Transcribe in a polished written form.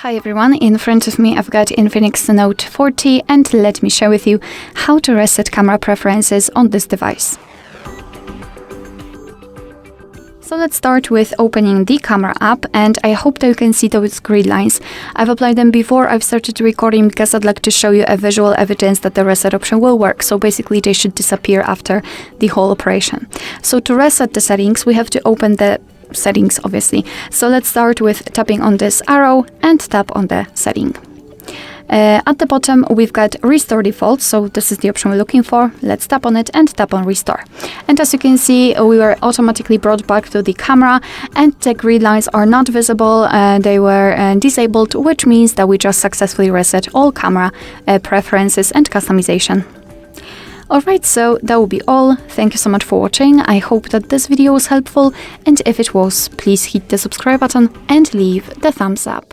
Hi everyone, in front of me I've got INFINIX Note 40 and let me share with you how to reset camera preferences on this device. So let's start with opening the camera app, and I hope that you can see those grid lines. I've applied them before I've started recording because I'd like to show you a visual evidence that the reset option will work. So basically they should disappear after the whole operation. So to reset the settings, we have to open the settings obviously. So let's start with tapping on this arrow and tap on the setting. At the bottom we've got Restore Default, so this is the option we're looking for. Let's tap on it and tap on Restore. And as you can see, we were automatically brought back to the camera and the grid lines are not visible. They were disabled, which means that we just successfully reset all camera preferences and customization. Alright, so that will be all. Thank you so much for watching. I hope that this video was helpful, and if it was, please hit the subscribe button and leave the thumbs up.